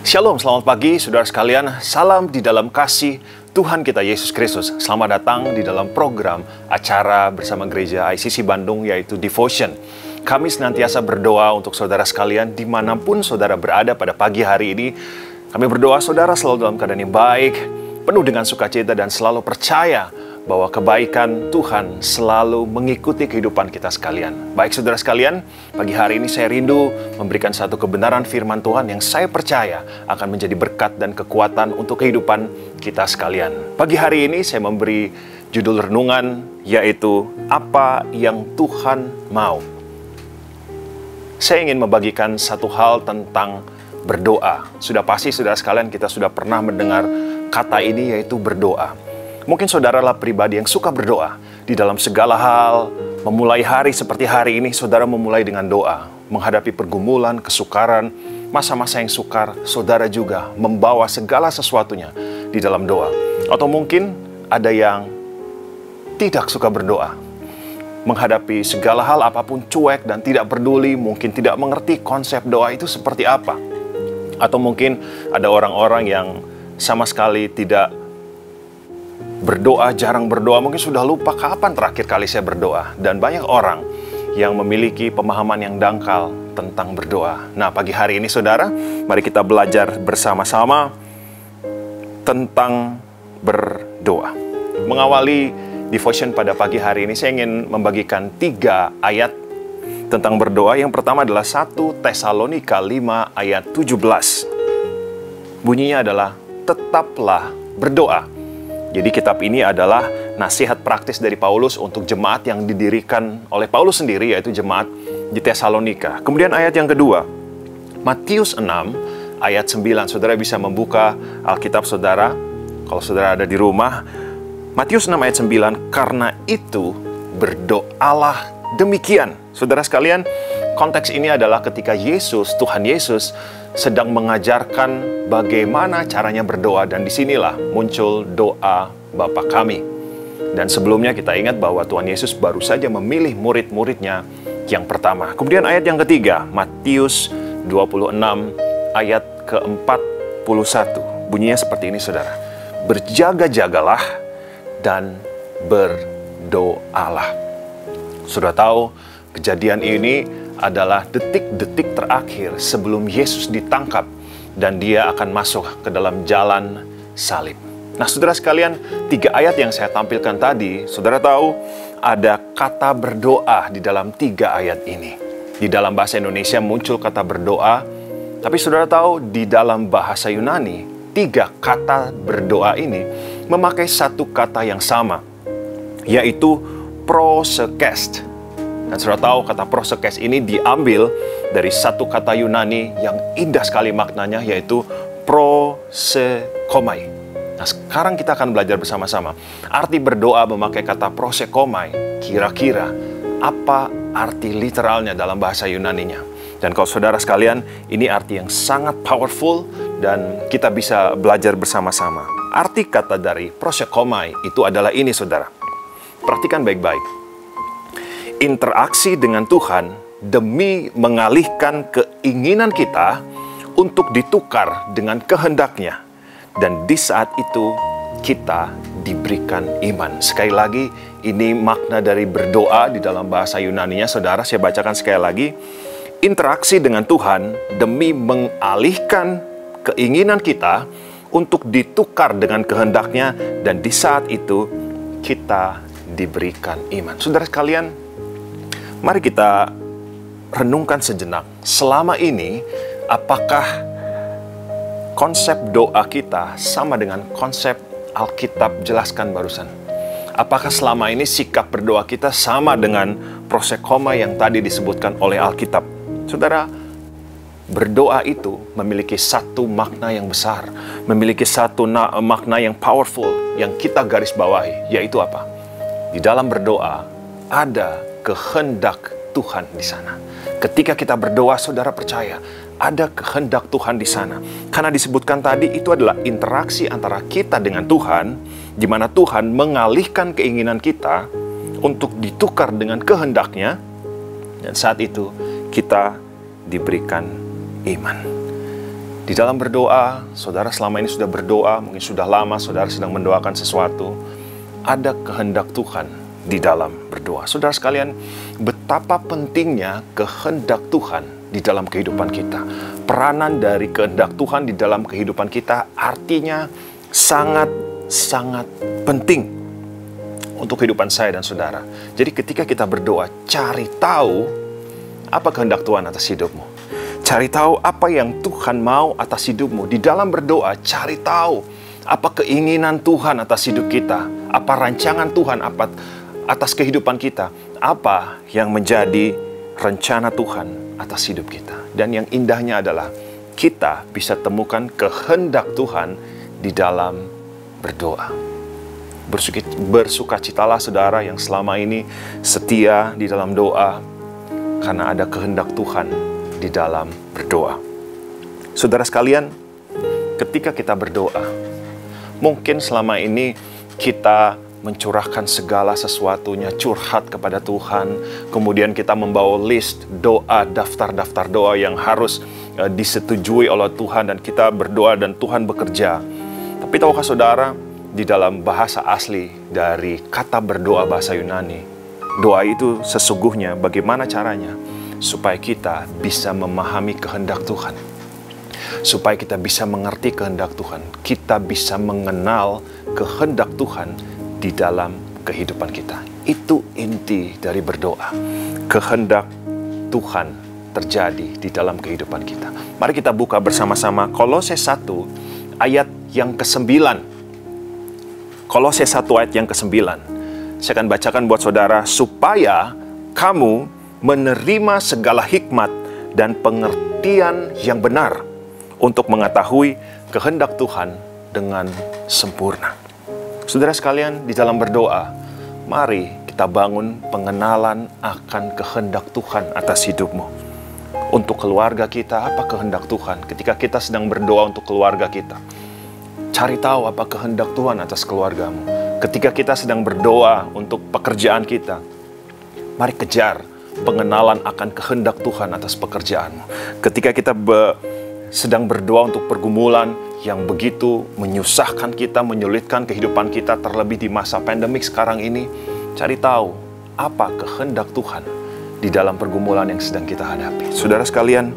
Shalom, selamat pagi saudara sekalian. Salam di dalam kasih Tuhan kita Yesus Kristus. Selamat datang di dalam program acara bersama Gereja ICC Bandung, yaitu Devotion. Kami senantiasa berdoa untuk saudara sekalian dimanapun saudara berada pada pagi hari ini. Kami berdoa saudara selalu dalam keadaan yang baik, penuh dengan sukacita dan selalu percaya bahwa kebaikan Tuhan selalu mengikuti kehidupan kita sekalian. Baik saudara sekalian, pagi hari ini saya rindu memberikan satu kebenaran firman Tuhan yang saya percaya akan menjadi berkat dan kekuatan untuk kehidupan kita sekalian. Pagi hari ini saya memberi judul renungan, yaitu Apa yang Tuhan Mau. Saya ingin membagikan satu hal tentang berdoa. Sudah pasti saudara sekalian kita sudah pernah mendengar kata ini, yaitu berdoa. Mungkin saudara adalah pribadi yang suka berdoa. Di dalam segala hal, memulai hari seperti hari ini, saudara memulai dengan doa. Menghadapi pergumulan, kesukaran, masa-masa yang sukar, saudara juga membawa segala sesuatunya di dalam doa. Atau mungkin ada yang tidak suka berdoa. Menghadapi segala hal apapun cuek dan tidak peduli, mungkin tidak mengerti konsep doa itu seperti apa. Atau mungkin ada orang-orang yang sama sekali tidak berdoa, jarang berdoa, mungkin sudah lupa kapan terakhir kali saya berdoa. Dan banyak orang yang memiliki pemahaman yang dangkal tentang berdoa. Nah, pagi hari ini saudara, mari kita belajar bersama-sama tentang berdoa. Mengawali devotion pada pagi hari ini, saya ingin membagikan 3 ayat tentang berdoa. Yang pertama adalah 1 Tesalonika 5 ayat 17. Bunyinya adalah, tetaplah berdoa. Jadi kitab ini adalah nasihat praktis dari Paulus untuk jemaat yang didirikan oleh Paulus sendiri, yaitu jemaat di Tesalonika. Kemudian ayat yang kedua, Matius 6 ayat 9. Saudara bisa membuka Alkitab saudara, kalau saudara ada di rumah. Matius 6 ayat 9, karena itu berdoalah demikian. Saudara sekalian, konteks ini adalah ketika Tuhan Yesus sedang mengajarkan bagaimana caranya berdoa, dan disinilah muncul doa Bapa kami. Dan sebelumnya kita ingat bahwa Tuhan Yesus baru saja memilih murid-muridnya yang pertama. Kemudian ayat yang ketiga, Matius 26 ayat ke-41. Bunyinya seperti ini saudara, berjaga-jagalah dan berdoalah. Sudah tahu, kejadian ini adalah detik-detik terakhir sebelum Yesus ditangkap dan dia akan masuk ke dalam jalan salib. Nah, saudara sekalian, 3 ayat yang saya tampilkan tadi, saudara tahu ada kata berdoa di dalam 3 ayat ini. Di dalam bahasa Indonesia muncul kata berdoa, tapi saudara tahu di dalam bahasa Yunani, 3 kata berdoa ini memakai satu kata yang sama, yaitu prosekes. Dan saudara tahu kata prosekes ini diambil dari satu kata Yunani yang indah sekali maknanya, yaitu prosekomai. Nah, sekarang kita akan belajar bersama-sama arti berdoa memakai kata prosekomai. Kira-kira apa arti literalnya dalam bahasa Yunaninya? Dan kalau saudara sekalian, ini arti yang sangat powerful dan kita bisa belajar bersama-sama. Arti kata dari prosekomai itu adalah ini saudara. Perhatikan baik-baik. Interaksi dengan Tuhan demi mengalihkan keinginan kita untuk ditukar dengan kehendak-Nya. Dan di saat itu kita diberikan iman. Sekali lagi, ini makna dari berdoa di dalam bahasa Yunaninya. Saudara, saya bacakan sekali lagi. Interaksi dengan Tuhan demi mengalihkan keinginan kita untuk ditukar dengan kehendak-Nya. Dan di saat itu kita diberikan iman. Saudara sekalian, mari kita renungkan sejenak. Selama ini, apakah konsep doa kita sama dengan konsep Alkitab jelaskan barusan? Apakah selama ini sikap berdoa kita sama dengan prosekoma yang tadi disebutkan oleh Alkitab? Saudara, berdoa itu memiliki satu makna yang besar, memiliki satu makna yang powerful yang kita garis bawahi, yaitu apa? Di dalam berdoa ada kehendak Tuhan di sana. Ketika kita berdoa, saudara percaya ada kehendak Tuhan di sana. Karena disebutkan tadi itu adalah interaksi antara kita dengan Tuhan, di mana Tuhan mengalihkan keinginan kita untuk ditukar dengan kehendak-Nya, dan saat itu kita diberikan iman. Di dalam berdoa, saudara selama ini sudah berdoa, mungkin sudah lama saudara sedang mendoakan sesuatu. Ada kehendak Tuhan di dalam berdoa. Saudara sekalian, betapa pentingnya kehendak Tuhan di dalam kehidupan kita. Peranan dari kehendak Tuhan di dalam kehidupan kita artinya sangat-sangat penting untuk kehidupan saya dan saudara. Jadi ketika kita berdoa, cari tahu apa kehendak Tuhan atas hidupmu. Cari tahu apa yang Tuhan mau atas hidupmu. Di dalam berdoa, cari tahu apa keinginan Tuhan atas hidup kita. Apa rancangan Tuhan atas kehidupan kita. Apa yang menjadi rencana Tuhan atas hidup kita. Dan yang indahnya adalah kita bisa temukan kehendak Tuhan di dalam berdoa. Bersukacitalah saudara yang selama ini setia di dalam doa, karena ada kehendak Tuhan di dalam berdoa. Saudara sekalian, ketika kita berdoa, mungkin selama ini kita mencurahkan segala sesuatunya, curhat kepada Tuhan, kemudian kita membawa list doa, daftar-daftar doa yang harus disetujui oleh Tuhan, dan kita berdoa dan Tuhan bekerja. Tapi tahukah saudara, di dalam bahasa asli dari kata berdoa bahasa Yunani, doa itu sesungguhnya bagaimana caranya? Supaya kita bisa memahami kehendak Tuhan. Supaya kita bisa mengerti kehendak Tuhan. Kita bisa mengenal kehendak Tuhan di dalam kehidupan kita. Itu inti dari berdoa. Kehendak Tuhan terjadi di dalam kehidupan kita. Mari kita buka bersama-sama Kolose 1 ayat yang ke-9. Kolose 1 ayat yang ke-9. Saya akan bacakan buat saudara. Supaya kamu menerima segala hikmat dan pengertian yang benar untuk mengetahui kehendak Tuhan dengan sempurna. Saudara sekalian, di dalam berdoa, mari kita bangun pengenalan akan kehendak Tuhan atas hidupmu. Untuk keluarga kita, apa kehendak Tuhan? Ketika kita sedang berdoa untuk keluarga kita, cari tahu apa kehendak Tuhan atas keluargamu. Ketika kita sedang berdoa untuk pekerjaan kita, mari kejar pengenalan akan kehendak Tuhan atas pekerjaanmu. Ketika kita sedang berdoa untuk pergumulan yang begitu menyusahkan kita, menyulitkan kehidupan kita, terlebih di masa pandemik sekarang ini, cari tahu apa kehendak Tuhan di dalam pergumulan yang sedang kita hadapi. Saudara sekalian,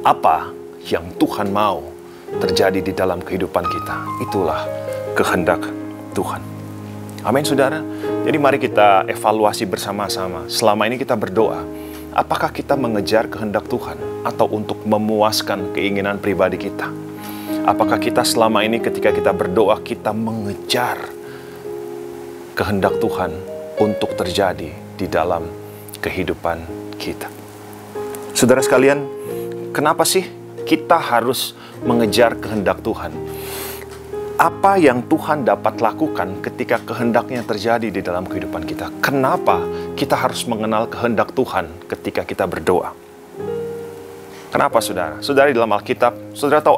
apa yang Tuhan mau terjadi di dalam kehidupan kita, itulah kehendak Tuhan. Amin, saudara. Jadi mari kita evaluasi bersama-sama. Selama ini kita berdoa, apakah kita mengejar kehendak Tuhan atau untuk memuaskan keinginan pribadi kita? Apakah kita selama ini ketika kita berdoa, kita mengejar kehendak Tuhan untuk terjadi di dalam kehidupan kita? Saudara sekalian, kenapa sih kita harus mengejar kehendak Tuhan? Apa yang Tuhan dapat lakukan ketika kehendaknya terjadi di dalam kehidupan kita? Kenapa kita harus mengenal kehendak Tuhan ketika kita berdoa? Kenapa, saudara? Saudara, di dalam Alkitab, saudara tahu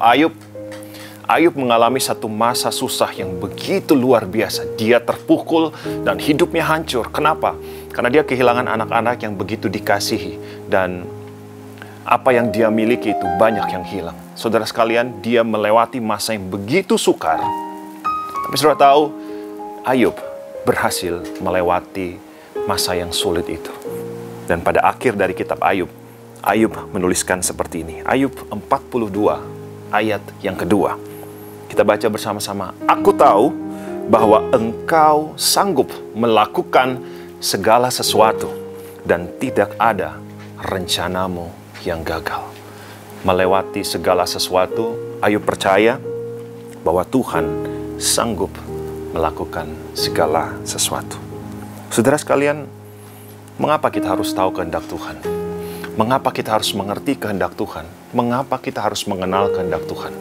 Ayub mengalami satu masa susah yang begitu luar biasa. Dia terpukul dan hidupnya hancur. Kenapa? Karena dia kehilangan anak-anak yang begitu dikasihi. Dan apa yang dia miliki itu banyak yang hilang. Saudara sekalian, dia melewati masa yang begitu sukar. Tapi saudara tahu, Ayub berhasil melewati masa yang sulit itu. Dan pada akhir dari kitab Ayub, Ayub menuliskan seperti ini. Ayub 42 ayat yang kedua. Kita baca bersama-sama. Aku tahu bahwa engkau sanggup melakukan segala sesuatu dan tidak ada rencanamu yang gagal. Melewati segala sesuatu, Ayub percaya bahwa Tuhan sanggup melakukan segala sesuatu. Saudara sekalian, mengapa kita harus tahu kehendak Tuhan? Mengapa kita harus mengerti kehendak Tuhan? Mengapa kita harus mengenal kehendak Tuhan?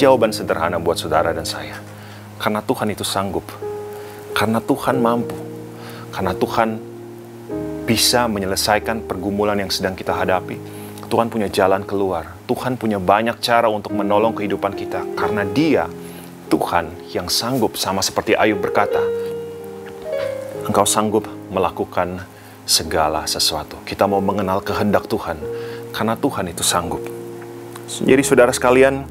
Jawaban sederhana buat saudara dan saya. Karena Tuhan itu sanggup. Karena Tuhan mampu. Karena Tuhan bisa menyelesaikan pergumulan yang sedang kita hadapi. Tuhan punya jalan keluar. Tuhan punya banyak cara untuk menolong kehidupan kita. Karena Dia, Tuhan yang sanggup, sama seperti Ayub berkata, engkau sanggup melakukan segala sesuatu. Kita mau mengenal kehendak Tuhan, karena Tuhan itu sanggup. Jadi saudara sekalian,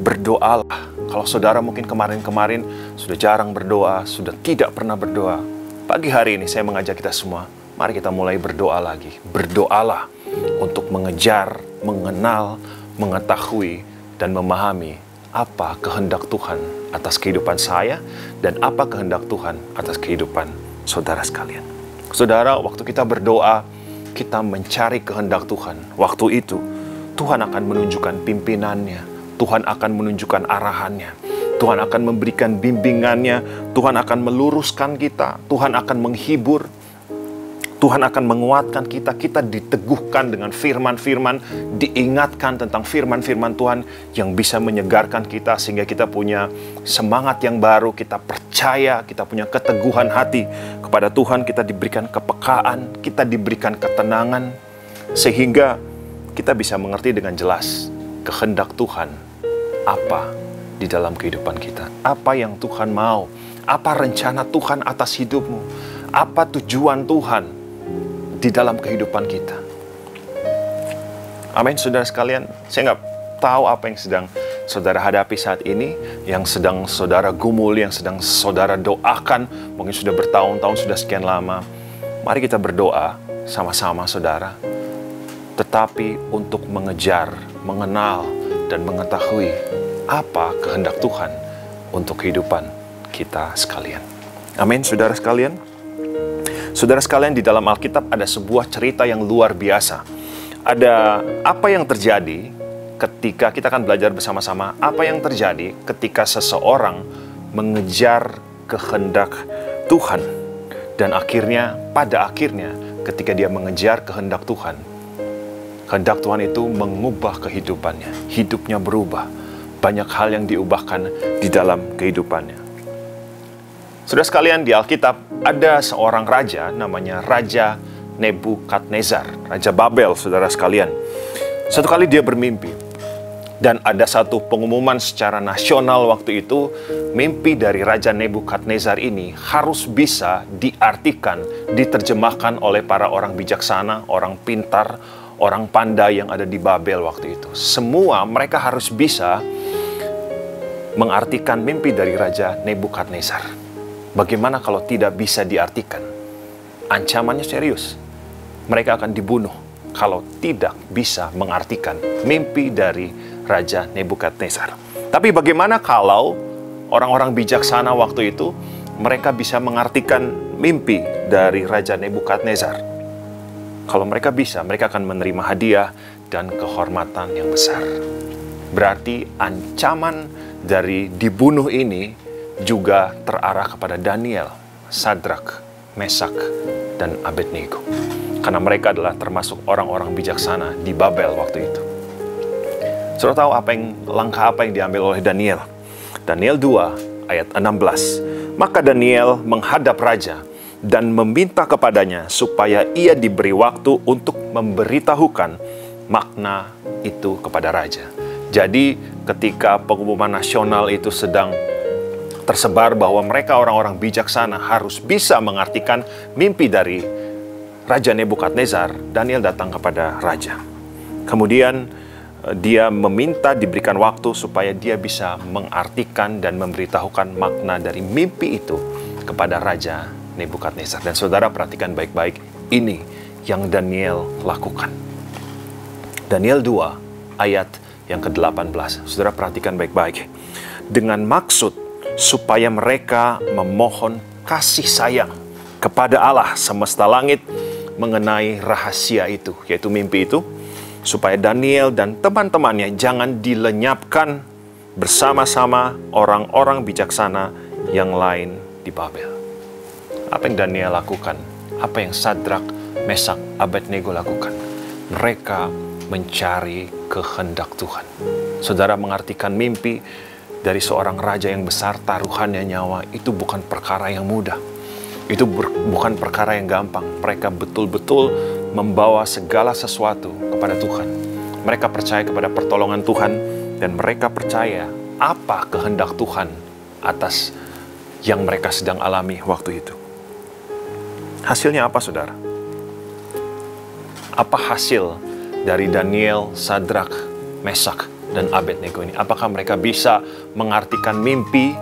berdoalah. Kalau saudara mungkin kemarin-kemarin sudah jarang berdoa, sudah tidak pernah berdoa, pagi hari ini saya mengajak kita semua, mari kita mulai berdoa lagi. Berdoalah untuk mengejar, mengenal, mengetahui, dan memahami apa kehendak Tuhan atas kehidupan saya dan apa kehendak Tuhan atas kehidupan saudara sekalian. Saudara, waktu kita berdoa, kita mencari kehendak Tuhan. Waktu itu, Tuhan akan menunjukkan pimpinannya. Tuhan akan menunjukkan arahannya. Tuhan akan memberikan bimbingannya. Tuhan akan meluruskan kita. Tuhan akan menghibur. Tuhan akan menguatkan kita. Kita diteguhkan dengan firman-firman. Diingatkan tentang firman-firman Tuhan yang bisa menyegarkan kita. Sehingga kita punya semangat yang baru. Kita percaya. Kita punya keteguhan hati kepada Tuhan. Kita diberikan kepekaan. Kita diberikan ketenangan. Sehingga kita bisa mengerti dengan jelas kehendak Tuhan apa di dalam kehidupan kita. Apa yang Tuhan mau. Apa rencana Tuhan atas hidupmu. Apa tujuan Tuhan di dalam kehidupan kita. Amin, saudara sekalian. Saya nggak tahu apa yang sedang saudara hadapi saat ini. Yang sedang saudara gumul, yang sedang saudara doakan. Mungkin sudah bertahun-tahun, sudah sekian lama. Mari kita berdoa sama-sama saudara. Tetapi untuk mengejar, mengenal, dan mengetahui apa kehendak Tuhan untuk kehidupan kita sekalian. Amin, saudara sekalian. Saudara sekalian, di dalam Alkitab ada sebuah cerita yang luar biasa. Ada apa yang terjadi ketika kita akan belajar bersama-sama, apa yang terjadi ketika seseorang mengejar kehendak Tuhan. Dan akhirnya, pada akhirnya, ketika dia mengejar kehendak Tuhan, kehendak Tuhan itu mengubah kehidupannya. Hidupnya berubah. Banyak hal yang diubahkan di dalam kehidupannya. Saudara sekalian, di Alkitab ada seorang raja namanya Raja Nebukadnezar. Raja Babel, saudara sekalian. Satu kali dia bermimpi. Dan ada satu pengumuman secara nasional waktu itu. Mimpi dari Raja Nebukadnezar ini harus bisa diartikan, diterjemahkan oleh para orang bijaksana, orang pintar, orang pandai yang ada di Babel waktu itu. Semua mereka harus bisa mengartikan mimpi dari Raja Nebukadnezar. Bagaimana kalau tidak bisa diartikan? Ancamannya serius. Mereka akan dibunuh kalau tidak bisa mengartikan mimpi dari Raja Nebukadnezar. Tapi bagaimana kalau orang-orang bijaksana waktu itu mereka bisa mengartikan mimpi dari Raja Nebukadnezar? Kalau mereka bisa, mereka akan menerima hadiah dan kehormatan yang besar. Berarti ancaman dari dibunuh ini juga terarah kepada Daniel, Sadrak, Mesak, dan Abednego. Karena mereka adalah termasuk orang-orang bijaksana di Babel waktu itu. Saudara tahu langkah apa yang diambil oleh Daniel? Daniel 2 ayat 16. Maka Daniel menghadap raja dan meminta kepadanya supaya ia diberi waktu untuk memberitahukan makna itu kepada raja. Jadi ketika pengumuman nasional itu sedang tersebar bahwa mereka orang-orang bijaksana harus bisa mengartikan mimpi dari Raja Nebukadnezar, Daniel datang kepada raja. Kemudian dia meminta diberikan waktu supaya dia bisa mengartikan dan memberitahukan makna dari mimpi itu kepada Raja Nebukadnezar. Dan saudara perhatikan baik-baik, ini yang Daniel lakukan. Daniel 2 ayat yang ke-18. Saudara perhatikan baik-baik. Dengan maksud supaya mereka memohon kasih sayang kepada Allah semesta langit mengenai rahasia itu, yaitu mimpi itu, supaya Daniel dan teman-temannya jangan dilenyapkan bersama-sama orang-orang bijaksana yang lain di Babel. Apa yang Daniel lakukan? Apa yang Sadrak, Mesak, Abednego lakukan? Mereka mencari kehendak Tuhan. Saudara mengartikan mimpi dari seorang raja yang besar, taruhannya nyawa, itu bukan perkara yang mudah. Itu bukan perkara yang gampang. Mereka betul-betul membawa segala sesuatu kepada Tuhan. Mereka percaya kepada pertolongan Tuhan, dan mereka percaya apa kehendak Tuhan atas yang mereka sedang alami waktu itu. Hasilnya apa, saudara? Apa hasil dari Daniel, Sadrak, Mesak, dan Abednego ini. Apakah mereka bisa mengartikan mimpi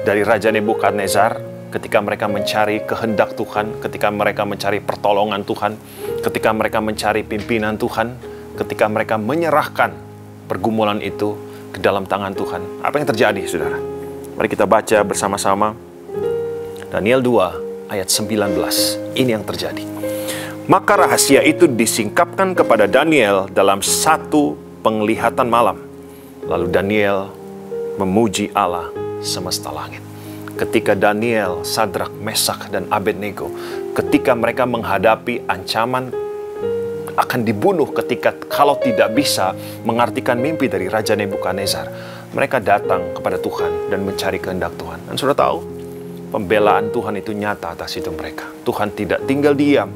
dari Raja Nebukadnezar ketika mereka mencari kehendak Tuhan, ketika mereka mencari pertolongan Tuhan, ketika mereka mencari pimpinan Tuhan, ketika mereka menyerahkan pergumulan itu ke dalam tangan Tuhan? Apa yang terjadi, saudara? Mari kita baca bersama-sama Daniel 2 ayat 19. Ini yang terjadi. Maka rahasia itu disingkapkan kepada Daniel dalam satu penglihatan malam. Lalu Daniel memuji Allah semesta langit. Ketika Daniel, Sadrak, Mesak, dan Abednego, ketika mereka menghadapi ancaman akan dibunuh kalau tidak bisa mengartikan mimpi dari Raja Nebukadnezar, mereka datang kepada Tuhan dan mencari kehendak Tuhan. Dan sudah tahu, pembelaan Tuhan itu nyata atas hidup mereka. Tuhan tidak tinggal diam.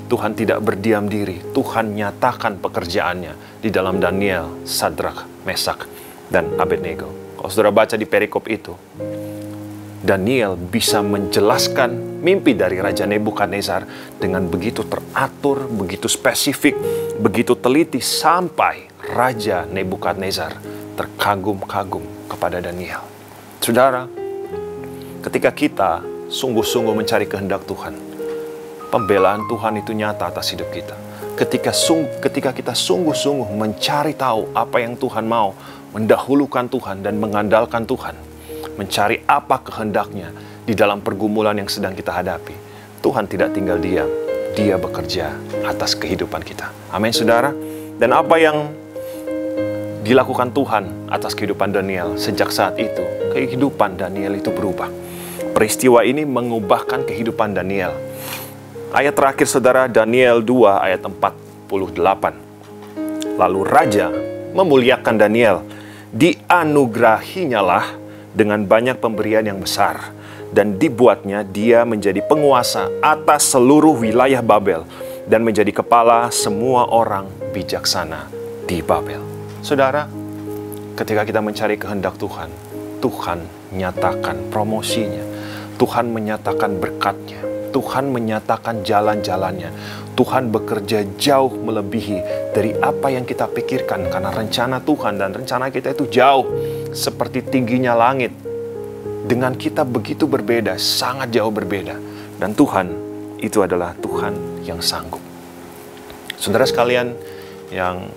Tuhan tidak berdiam diri. Tuhan nyatakan pekerjaannya di dalam Daniel, Sadrak, Mesak, dan Abednego. Kalau saudara baca di perikop itu, Daniel bisa menjelaskan mimpi dari Raja Nebukadnezar dengan begitu teratur, begitu spesifik, begitu teliti, sampai Raja Nebukadnezar terkagum-kagum kepada Daniel. Saudara, ketika kita sungguh-sungguh mencari kehendak Tuhan, pembelaan Tuhan itu nyata atas hidup kita. Ketika kita sungguh-sungguh mencari tahu apa yang Tuhan mau, mendahulukan Tuhan dan mengandalkan Tuhan, mencari apa kehendaknya di dalam pergumulan yang sedang kita hadapi, Tuhan tidak tinggal diam. Dia bekerja atas kehidupan kita. Amin, saudara. Dan apa yang dilakukan Tuhan atas kehidupan Daniel, sejak saat itu, kehidupan Daniel itu berubah. Peristiwa ini mengubahkan kehidupan Daniel. Ayat terakhir, saudara, Daniel 2 ayat 48. Lalu Raja memuliakan Daniel, dianugerahinyalah dengan banyak pemberian yang besar, dan dibuatnya dia menjadi penguasa atas seluruh wilayah Babel, dan menjadi kepala semua orang bijaksana di Babel. Saudara, ketika kita mencari kehendak Tuhan, Tuhan nyatakan promosinya, Tuhan menyatakan berkatnya, Tuhan menyatakan jalan-jalannya. Tuhan bekerja jauh melebihi dari apa yang kita pikirkan, karena rencana Tuhan dan rencana kita itu jauh seperti tingginya langit. Dengan kita begitu berbeda, sangat jauh berbeda. Dan Tuhan itu adalah Tuhan yang sanggup. Saudara sekalian yang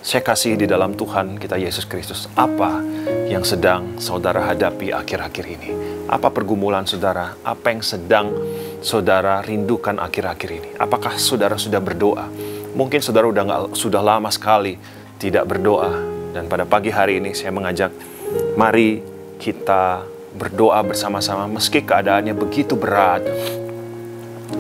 saya kasih di dalam Tuhan kita Yesus Kristus, apa yang sedang saudara hadapi akhir-akhir ini? Apa pergumulan saudara? Apa yang sedang saudara rindukan akhir-akhir ini? Apakah saudara sudah berdoa? Mungkin saudara sudah lama sekali tidak berdoa. Dan pada pagi hari ini saya mengajak, mari kita berdoa bersama-sama meski keadaannya begitu berat.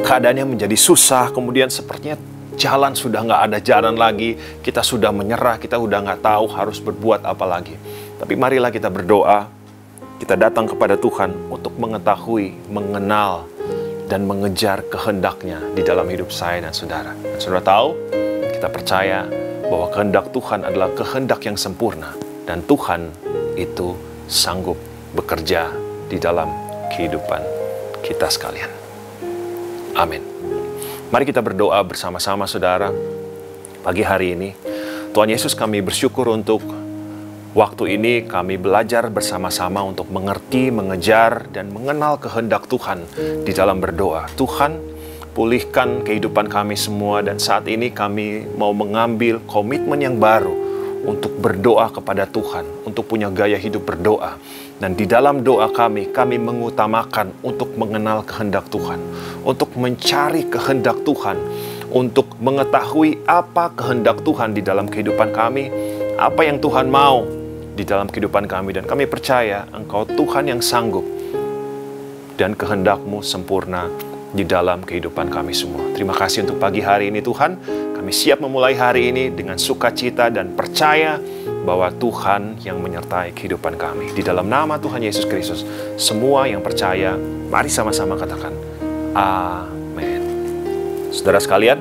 Keadaannya menjadi susah, kemudian sepertinya jalan sudah nggak ada jalan lagi. Kita sudah menyerah, kita sudah nggak tahu harus berbuat apa lagi. Tapi marilah kita berdoa. Kita datang kepada Tuhan untuk mengetahui, mengenal, dan mengejar kehendaknya di dalam hidup saya dan saudara. Dan saudara tahu, kita percaya bahwa kehendak Tuhan adalah kehendak yang sempurna. Dan Tuhan itu sanggup bekerja di dalam kehidupan kita sekalian. Amin. Mari kita berdoa bersama-sama, saudara. Pagi hari ini, Tuhan Yesus, kami bersyukur untuk waktu ini kami belajar bersama-sama untuk mengerti, mengejar, dan mengenal kehendak Tuhan di dalam berdoa. Tuhan, pulihkan kehidupan kami semua, dan saat ini kami mau mengambil komitmen yang baru untuk berdoa kepada Tuhan, untuk punya gaya hidup berdoa. Dan di dalam doa kami mengutamakan untuk mengenal kehendak Tuhan, untuk mencari kehendak Tuhan, untuk mengetahui apa kehendak Tuhan di dalam kehidupan kami, apa yang Tuhan mau di dalam kehidupan kami. Dan kami percaya Engkau Tuhan yang sanggup, dan kehendak-Mu sempurna di dalam kehidupan kami semua. Terima kasih untuk pagi hari ini, Tuhan. Kami siap memulai hari ini dengan sukacita dan percaya bahwa Tuhan yang menyertai kehidupan kami. Di dalam nama Tuhan Yesus Kristus, semua yang percaya, mari sama-sama katakan, amin. Saudara sekalian,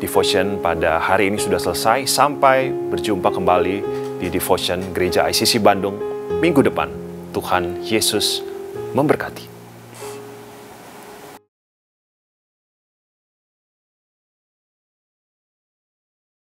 devotion pada hari ini sudah selesai. Sampai berjumpa kembali di devotion Gereja ICC Bandung minggu depan. Tuhan Yesus memberkati.